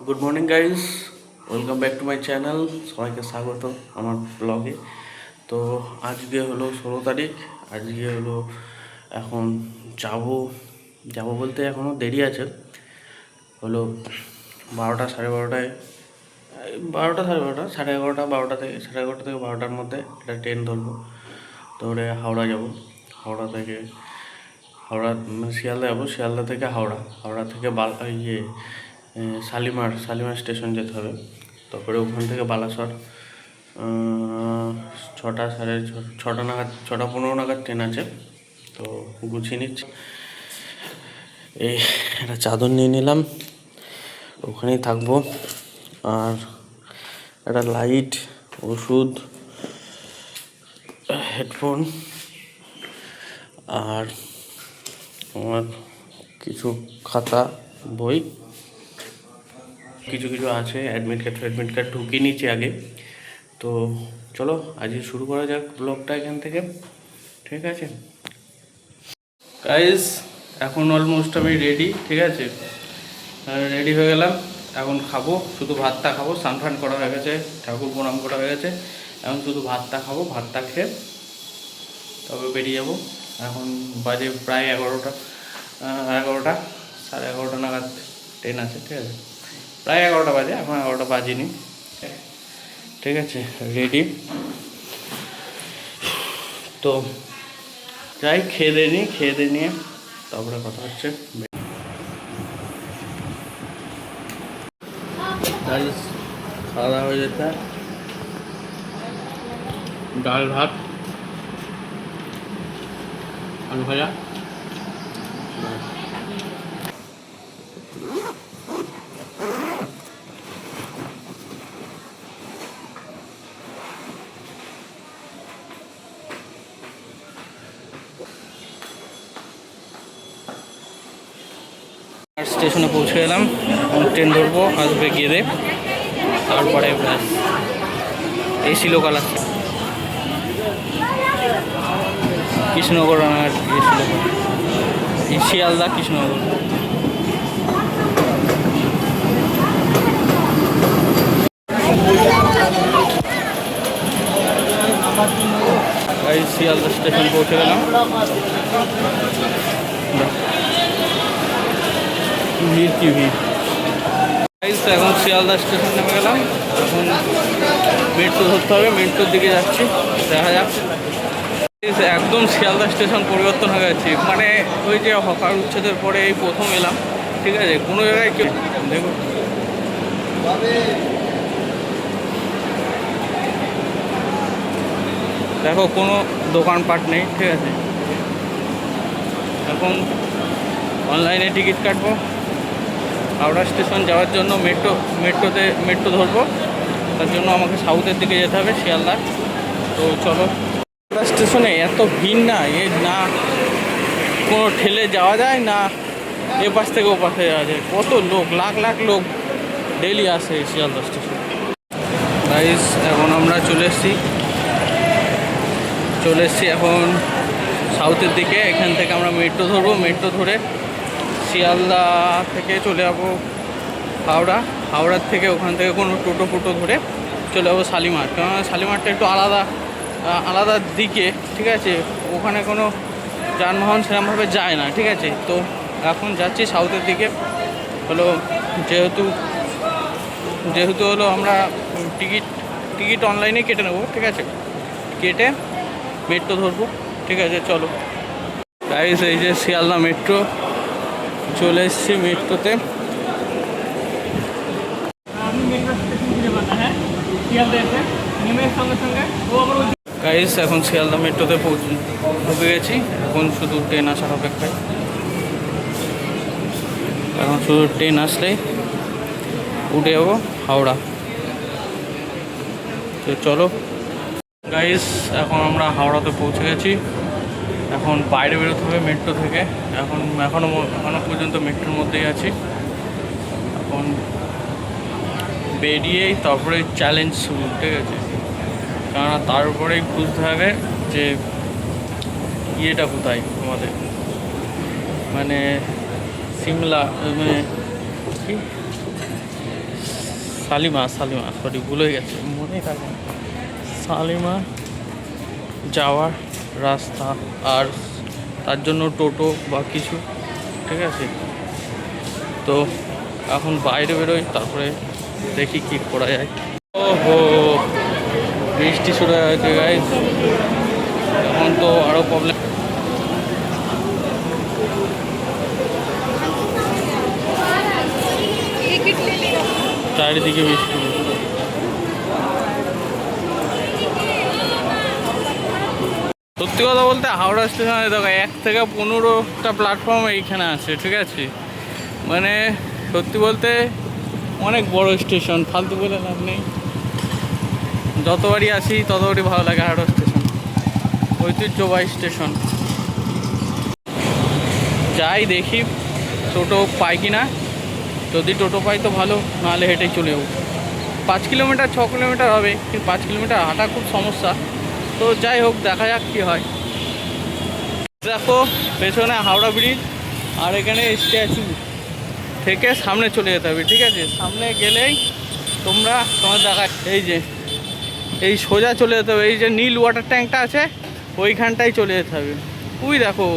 Good morning guys, welcome back to my channel. সবাইকে স্বাগত আমার ব্লগে। তো আজকে হলো 16 তারিখ। আজকে হলো এখন যাব যাব বলতে এখনও দেরি আছে। হলো 12টা, সাড়ে 12টায়, 12টা, সাড়ে 12টা, সাড়ে 11টা, 12টা থেকে সাড়ে 11টা থেকে 12টার মধ্যে একটা ট্রেন ধরবো। ধরে হাওড়া যাব। হাওড়া থেকে শিয়ালদা যাবো, শিয়ালদা থেকে হাওড়া, হাওড়া থেকে শালিমার স্টেশন যেতে হবে। তারপরে ওখান থেকে বালাসর 6টা, ছটা নাগাদ, 6টা 15 নাগাদ ট্রেন আছে। তো গুছিয়ে নিচ্ছি। এই একটা চাদর নিয়ে নিলাম, ওখানেই থাকবো। আর একটা লাইট, ওষুধ, হেডফোন, আর আমার কিছু খাতা, বই, কিছু কিছু আছে। অ্যাডমিট কার্ড ঢুকিয়ে নিচ্ছি আগে। তো চলো আজকে শুরু করা যাক ব্লগটা এখান থেকে, ঠিক আছে গাইস? এখন অলমোস্ট আমি রেডি, ঠিক আছে? রেডি হয়ে গেলাম। এখন খাবো, শুধু ভাতটা খাবো। স্নান করা হয়ে গেছে, ঠাকুর প্রণাম করা হয়ে গেছে। এখন শুধু ভাতটা খাবো, ভাতটা খেয়ে তবে বেরিয়ে যাবো। এখন বাজে প্রায় 11টা, 11টা, সাড়ে 11টা নাগাদ ট্রেন আছে, ঠিক আছে? প্রায় 11টা বাজে, এখন 11টা বাজেনি, ঠিক আছে? রেডি। তো যাই, খেয়ে দিয়ে নিয়ে তারপরে কথা হচ্ছে। খাওয়া দাওয়া হয়ে যেতে, ডাল ভাত, আলু ভাজা। স্টেশনে পৌঁছে গেলাম। ট্রেন ধরবো, আসবে গিয়ে তারপরে ব্যাস। এই ছিল কালার কৃষ্ণনগর রানাঘাট, শিয়ালদা কৃষ্ণনগর। শিয়ালদা স্টেশন পৌঁছে গেলাম। ভিড় কি ভিড়! এখন শিয়ালদা স্টেশন নেমে গেলাম। এখন মেট্রো ধরতে হবে, মেট্রোর দিকে যাচ্ছি, দেখা যাক। একদম শিয়ালদা স্টেশন পরিবর্তন হয়ে গেছে, মানে ওই যে হকার উচ্ছেদের পরে এই প্রথম এলাম, ঠিক আছে? কোনো জায়গায় কেউ দেখো, দেখো কোনো দোকানপাট নেই, ঠিক আছে? এখন অনলাইনে টিকিট কাটবো হাওড়া স্টেশন যাওয়ার জন্য। মেট্রো ধরবো, তার জন্য আমাকে সাউথের দিকে যেতে হবে, শিয়ালদা। তো চলো। হাওড়া স্টেশনে এত ভিড় না, না কোনো ঠেলে যাওয়া যায়, না এ পাশ থেকে ও পাশে যাওয়া যায়। কত লোক, লাখ লাখ লোক ডেলি আসে শিয়ালদা স্টেশন। গাইস এখন আমরা চলে এসেছি এখন সাউথের দিকে। এখান থেকে আমরা মেট্রো ধরবো, মেট্রো ধরে শিয়ালদা থেকে চলে যাবো হাওড়ার থেকে ওখান থেকে কোনো টোটো ধরে চলে যাবো শালিমার। কেননা শালিমারটা একটু আলাদা দিকে, ঠিক আছে? ওখানে কোনো যানবাহন সেরকমভাবে যায় না, ঠিক আছে? তো এখন যাচ্ছি সাউথের দিকে। হলো যেহেতু হলো আমরা টিকিট অনলাইনে কেটে নেবো, ঠিক আছে? কেটে মেট্রো ধরবো, ঠিক আছে? চলো গাইস, এই যে শিয়ালদা মেট্রো, চলে এসেছি মেট্রোতে। গাইস এখন শিয়ালদা মেট্রোতে ঢুকে গেছি। এখন শুধু ট্রেন আসার অপেক্ষায়। এখন শুধু ট্রেন আসলেই উঠে যাবো হাওড়া। তো চলো গাইস, এখন আমরা হাওড়াতে পৌঁছে গেছি। এখন বাইরে বেরোতে হবে মেট্রো থেকে। এখনো পর্যন্ত মেট্রোর মধ্যেই আছি। এখন বেরিয়েই তারপরে চ্যালেঞ্জ শুরু, ঠিক আছে? কেননা তার উপরেই খুঁজতে হবে যে ইয়েটা কোথায় আমাদের, মানে সিমলা, মানে কি শালিমা শালিমা সরি ভুলে গেছে, মনে থাকে না। শালিমা যাওয়ার রাস্তা, আর তার জন্য টোটো বা কিছু, ঠিক আছে। তো এখন বাইরে বেরোই, তারপরে দেখি কি করা যায়। ওহো, বৃষ্টি শুরু হয়ে গেছে গাইস, এখন তো আরও প্রবলেম। চারিদিকে বৃষ্টি। সত্যি কথা বলতে হাওড়া স্টেশনে দেখো 1 থেকে 15টা প্ল্যাটফর্ম এইখানে আছে, ঠিক আছে। মানে সত্যি বলতে অনেক বড় স্টেশন, ফালতু বলে লাভ নেই। যতবারই আসি ততবারই ভালো লাগে হাওড়া স্টেশন, ঐতিহ্যবাহী স্টেশন। যাই দেখি টোটো পাই কি না, যদি টোটো পাই তো ভালো, নাহলে হেঁটেই চলে যাবো। 5 কিলোমিটার 6 কিলোমিটার হবে, কিন্তু 5 কিলোমিটার হাঁটা খুব সমস্যা। তো যাই হোক, দেখা যাক কী হয়। দেখো পেছনে হাওড়া ব্রিজ, আর এখানে স্ট্যাচু থেকে সামনে চলে যেতে হবে, ঠিক আছে। সামনে গেলেই তোমার দেখা, এই যে এই সোজা চলে যেতে হবে, এই যে নীল ওয়াটার ট্যাঙ্কটা আছে ওইখানটাই চলে যেতে হবে। দেখো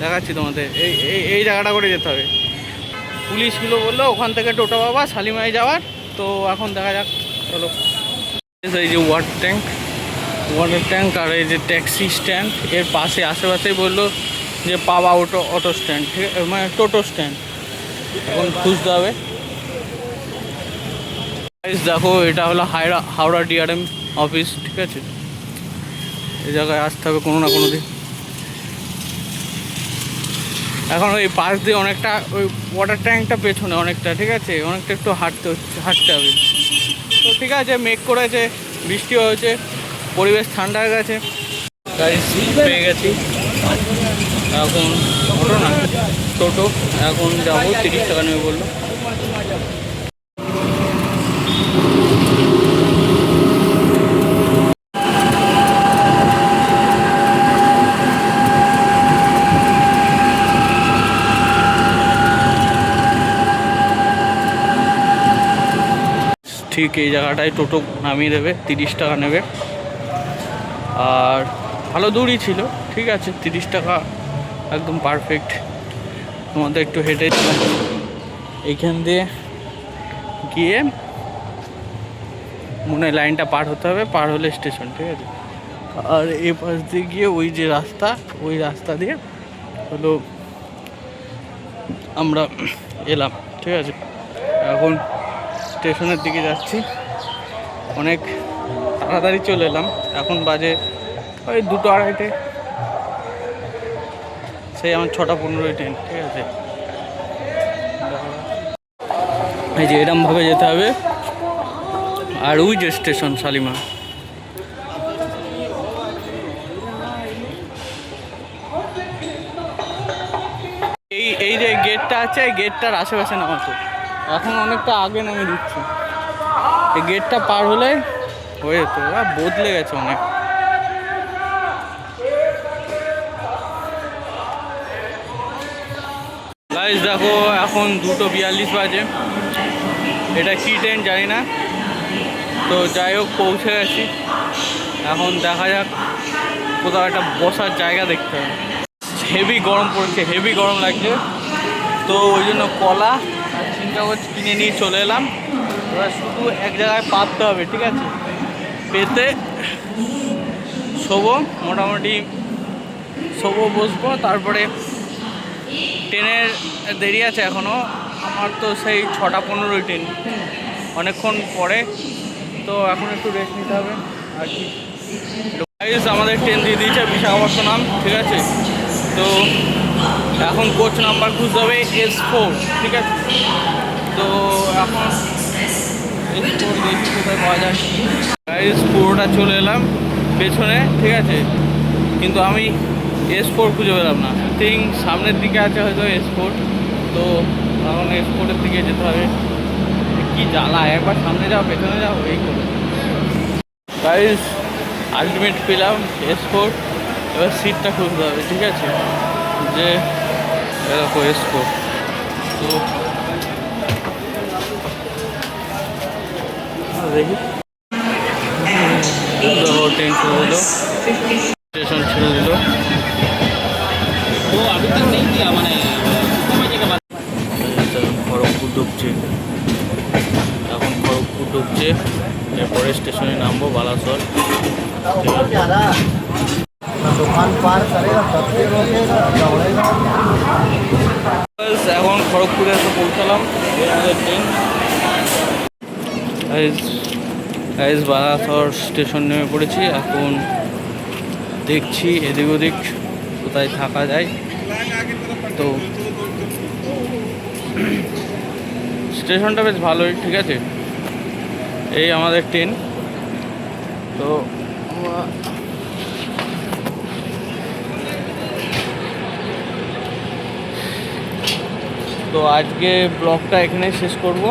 দেখাচ্ছি তোমাদের, এই জায়গাটা করে যেতে হবে। পুলিশগুলো বললো ওখান থেকে টোটো পাবা শালিমায় যাওয়ার। তো এখন দেখা যাক, চলো। এই যে ওয়াটার ট্যাঙ্ক আর এই যে ট্যাক্সি স্ট্যান্ড, এর পাশে আশেপাশেই বললো যে পাওয়া অটো স্ট্যান্ড, ঠিক আছে, মানে টোটো স্ট্যান্ড। এখন খুঁজতে হবে। দেখো এটা হলো হাওড়া ডিআরএম অফিস, ঠিক আছে। এই জায়গায় আসতে হবে কোনো না কোনো দিন। এখন ওই পাশ দিয়ে অনেকটা, ওই ওয়াটার ট্যাঙ্কটা পেছনে অনেকটা, ঠিক আছে, অনেকটা একটু হাঁটতে হবে। তো ঠিক আছে, মেঘ করেছে, বৃষ্টি হয়েছে, পরিবেশ ঠান্ডা হয়ে গেছে, গাড়ি পেয়ে গেছি। এখন টোটো এখন যাবো, 30 টাকা নেবে বললো। ঠিক এই জায়গাটায় টোটো নামিয়ে দেবে, 30 টাকা নেবে। আর ভালো দূরই ছিল, ঠিক আছে, 30 টাকা একদম পারফেক্ট। তোমাদের একটু হেঁটে এইখান দিয়ে গিয়ে মনে হয় লাইনটা পার হতে হবে, পার হলে স্টেশন, ঠিক আছে। আর এই পাশ দিয়ে গিয়ে ওই যে রাস্তা, ওই রাস্তা দিয়ে হলো আমরা এলাম, ঠিক আছে। এখন স্টেশনের দিকে যাচ্ছি, অনেক তাড়াতাড়ি চলে এলাম। এখন বাজে ওই 2টো 2:30, সেই আমার 6টা 15 ট্রেন, ঠিক আছে। এই যে এরমভাবে যেতে হবে। আর ওই যে স্টেশন শালিমা, এই যে গেটটা আছে, এই গেটটার আশেপাশে নামাতো, এখন অনেকটা আগে নামে দিচ্ছি। এই গেটটা পার হলে হয়ে যেত, বদলে গেছে অনেক। গাইস দেখো এখন 2:42 বাজে, এটা কি ট্রেন জানি না। তো যাই হোক পৌঁছে গেছি। এখন দেখা যাক, কোথাও একটা বসার জায়গা দেখতে হবে। হেভি গরম পড়ছে, হেভি গরম লাগছে, তো ওই জন্য কলা আর চিনকাগজ কিনে নিয়ে চলে এলাম। এবার শুধু এক জায়গায় পাততে হবে, ঠিক আছে। পেতে শোবো, মোটামুটি শোবো, বসবো, তারপরে ট্রেনের দেরি আছে এখনও। আমার তো সেই 6টা 15 ট্রেন, অনেকক্ষণ পরে। তো এখন একটু রেস্ট নিতে হবে আর কি। আমাদের ট্রেন দিয়ে দিয়েছে বিশাখাপত্তনম, ঠিক আছে। তো এখন কোচ নাম্বার খুঁজতে হবে S4, ঠিক আছে। তো এখন S4 দেখি কোথায় পাওয়া যায়। পুরোটা চলে এলাম পেছনে, ঠিক আছে, কিন্তু আমি S4 খুঁজে পেলাম না। সামনের দিকে আছে হয়তো S4, তো এখন S4-এর দিকে যেতে হবে। কি জ্বালা, একবার সামনে যাও পেছনে যাও এই করে। গাইস আলটিমেট পেলাম S4, এবার সিটটা খুঁজতে হবে, ঠিক আছে। যে দেখো S4, তো দেখি ট্রেন ছেড়ে দিল, স্টেশন ছেড়ে দিল। খড়গপুর ঢুকছে, এখন খড়গপুর ঢুকছে, এরপরে স্টেশনে নামবো বালাসর। दुकान पार करेगा तब से रोकेगा दौड़ेगा। এখন খড়গপুরে এসে পৌঁছালাম, আমাদের ট্রেন। গাইজ বালাসর স্টেশন নেমে পড়েছি। এখন দেখছি এদিক ওদিক কোথায় থাকা যায়। তো স্টেশনটা বেশ ভালোই, ঠিক আছে। এই আমাদের ট্রেন। তো তো আজকে ব্লগটা এখানেই শেষ করব।